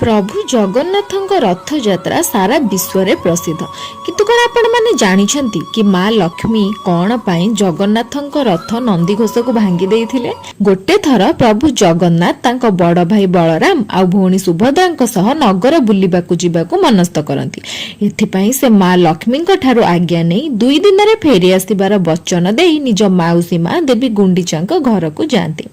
प्रभु जगन्नाथ रथ यात्रा सारा विश्व रे प्रसिद्ध। किंतु कौन आपण माने जानिछंती कि माँ लक्ष्मी कौन पाई जगन्नाथ रथ नंदिघोष को भांगी देइथिले। गोटे थर प्रभु जगन्नाथ तांको बड़ भाई बलराम आ भौणी सुभद्रा सह नगर बुलिबाकू जिबाकू मनस्थ करंती। एथिपाई से माँ लक्ष्मी ठारू आज्ञा नहीं 2 दिन रे फेरी आसिबार वचन देई निज माउसी माँ देवी गुंडिचा घर को जाती।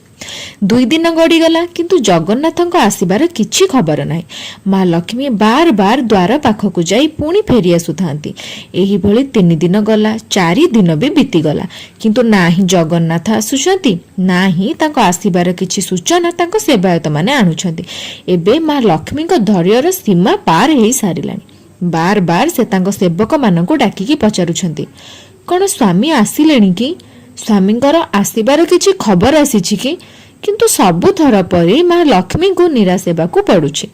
2 दिन गड़ीगला किंतु जगन्नाथ आसबार किछि खबर नाही। माँ लक्ष्मी बार बार द्वार पाखक जाई पुणी फेरी आसुथांती। एही भली 3 दिन गला, 4 दिन भी बीतीगला किंतु नाही जगन्नाथ आसुछंती नाही तांको आसबार किछि सूचना तांको सेवायत माने आनुछंती। एबे माँ लक्ष्मी को धैर्यर सीमा पार हेई सारिलानी। बार बार से तांको सेवक मानकु डाकिकी पचारुछंती, कोन स्वामी आसिलेनी कि, स्वामींकर आसबार किछि खबर आसीछि कि? किंतु सबु थर परी माँ लक्ष्मी को निराश हेबाकू पड़ुछि।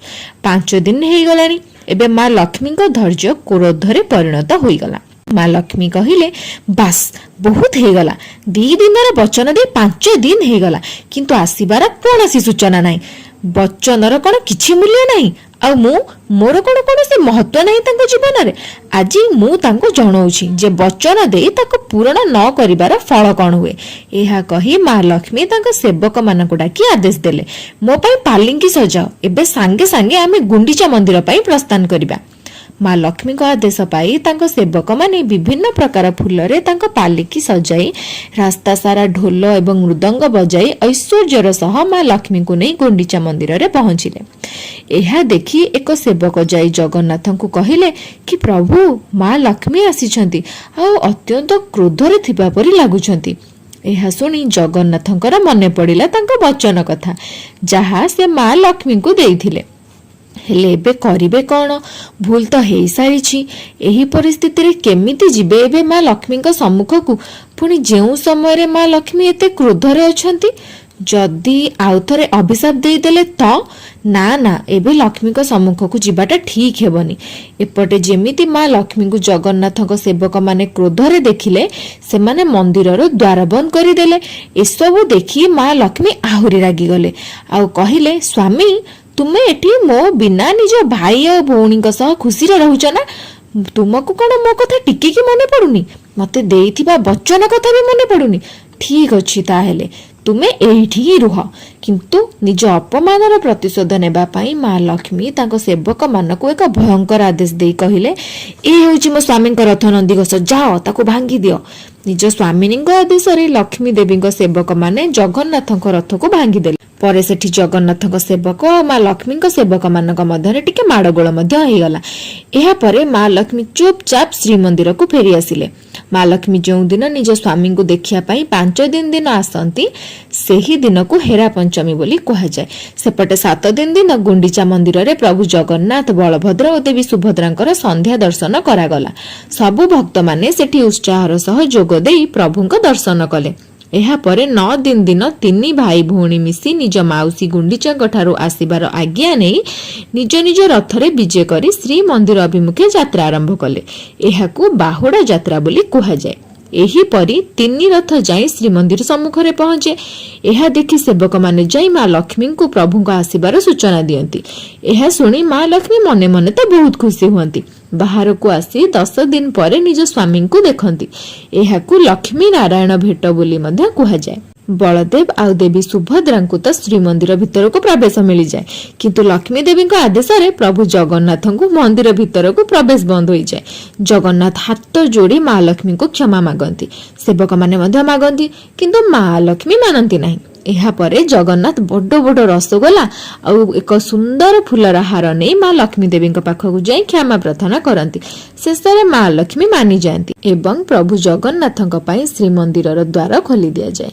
5 दिन हेई गलानी। एबे माँ लक्ष्मी को धैर्य क्रोधरे परिणत होई गला। माँ लक्ष्मी कहिले, बास बहुत हेगला, 2 दिन वचन दे 5 दिन हेगला किंतु आसबार कौन सूचना नाही। वचनर कौन किछि मूल्य नाही आ मोर कौन कौन महत्व नहीं तांको जीवन रे। आज मु तांको जणाउछि जे वचन दे ताको पूर्ण न करिबार फल कौन हुए। एहा कही माँ लक्ष्मी तांको सेवक मानकु डाकी आदेश देले, मो पई पालिंकी सजाओ, एबे सांगे सांगे आमे गुंडिचा मंदिर पई प्रस्थान करिबा। माँ लक्ष्मी को आदेश पाई तांको सेवक माने विभिन्न प्रकार फूल रे तांको पालिकी सजाई रास्ता सारा ढोल एवं मृदंग बजाई ऐश्वर्यर सह माँ लक्ष्मी को नहीं गुंडिचा मंदिर रे पहुंचिले। एहा देखि एक सेवक जाई जगन्नाथ को कहिले कि प्रभु माँ लक्ष्मी आसीछंती आ अत्यंत क्रोधरे थिबा परि लागुछंती। एहा सुनी जगन्नाथंकर मने पड़िला तांको वचन कथा जहा से माँ लक्ष्मी को देइथिले। हेले एबे करिबे कौन? भूल तो हेई सारिछि। एही परिस्थिति रे केमिति जिबे एबे माँ लक्ष्मी को सम्मुख को? पुणी जेउ समय रे माँ लक्ष्मी एते क्रोधरे अछंती। जदि आउ थरे अभिशाप देई देले तो ना ना एबे लक्ष्मी को सम्मुख को जिबाटा ठीक हेबनी। एपटे जेमिति माँ लक्ष्मी को जगन्नाथ को सेवक माने क्रोधरे देखिले से माने मंदिरर द्वार बंद करि देले। एसबु देखि माँ लक्ष्मी आहुरी रागी गले आउ कहिले, स्वामी तुमे एठी मो बिना निज भाई और भौणी सह खुशी रहुच ना? तुमको कौन मो कथा टिके की मने पड़ुनी? मते देइथिबा वचन कथा भी मने पड़ुनी? ठीक अछि ताहेले तुमे एठी ही रुह। किंतु निज अपमानर प्रतिशोध नेबा पई माँ लक्ष्मी तांको सेवक मानकु एक भयंकर आदेश देई कहिले, ए होउची मो स्वामी को रथ नंदिघोष, जाओ ताको भांगी दियो। निज स्वामिनी आदेश रे लक्ष्मी देवी सेवक माने जगन्नाथ रथ को भांगी देले। परे सेठी जगन्नाथ सेवक और माँ लक्ष्मी सेवक मानक मध्यरे टिके माड़गोल मध्य होई गला। एहा परे माँ लक्ष्मी चुपचाप श्रीमंदिर को फेरी आसिले। माँ लक्ष्मी जो दिन निज स्वामी को देखिया पई 5 दिन आसंती सेही दिन को हेरा पंचमी बोली कहा जाए। सेपटे 7 दिन गुंडिचा मंदिर रे प्रभु जगन्नाथ, बलभद्र और देवी सुभद्रांकर संध्या दर्शन करागला। सबु भक्त माने सेठी उत्साहर सह जोग देई प्रभुंक दर्शन कले। एहा परे 9 दिन 3 भाई भौणी मिसी निज माउसी गुंडिचा ठारू आसिबार आज्ञा नहीं निज निज रथरे विजय करी श्री मंदिर अभिमुखे यात्रा आरंभ कले। एहाकू बाहुड़ा यात्रा बोली कहा जाए। एही परी 3 रथ जाई श्रीमंदिर सम्मुख रे पहुंचे। एहा देखि सेवक माने जाई माँ लक्ष्मी को प्रभु को आसिबार सूचना दियंती। एहा सुनी माँ लक्ष्मी मने मने तो बहुत खुशी हुअंती। बाहर को आसी 10 दिन परे निज स्वामी को देखंती। एहाकू लक्ष्मी नारायण भेट बोली मध्य कहा जाए। बलदेव आउ देवी सुभद्रा को तो श्रीमंदिर भितर को प्रवेश मिल जाए किंतु लक्ष्मी देवी आदेश रे प्रभु जगन्नाथ को मंदिर भितर को प्रवेश बंद हो जाए। जगन्नाथ हाथ जोड़ी माँ लक्ष्मी को क्षमा मागंती। सेवक माने मध्य मागंती किंतु माँ लक्ष्मी मानती नहीं। एहा परे जगन्नाथ बड़ बड़ रसगोला और एक सुंदर फूलर हार नहीं माँ लक्ष्मी देवी पाखक जाई क्षमा प्रार्थना करती। शेष में माँ लक्ष्मी मानी जाती एवं प्रभु जगन्नाथ श्रीमंदिर द्वार खोली दिया जाए।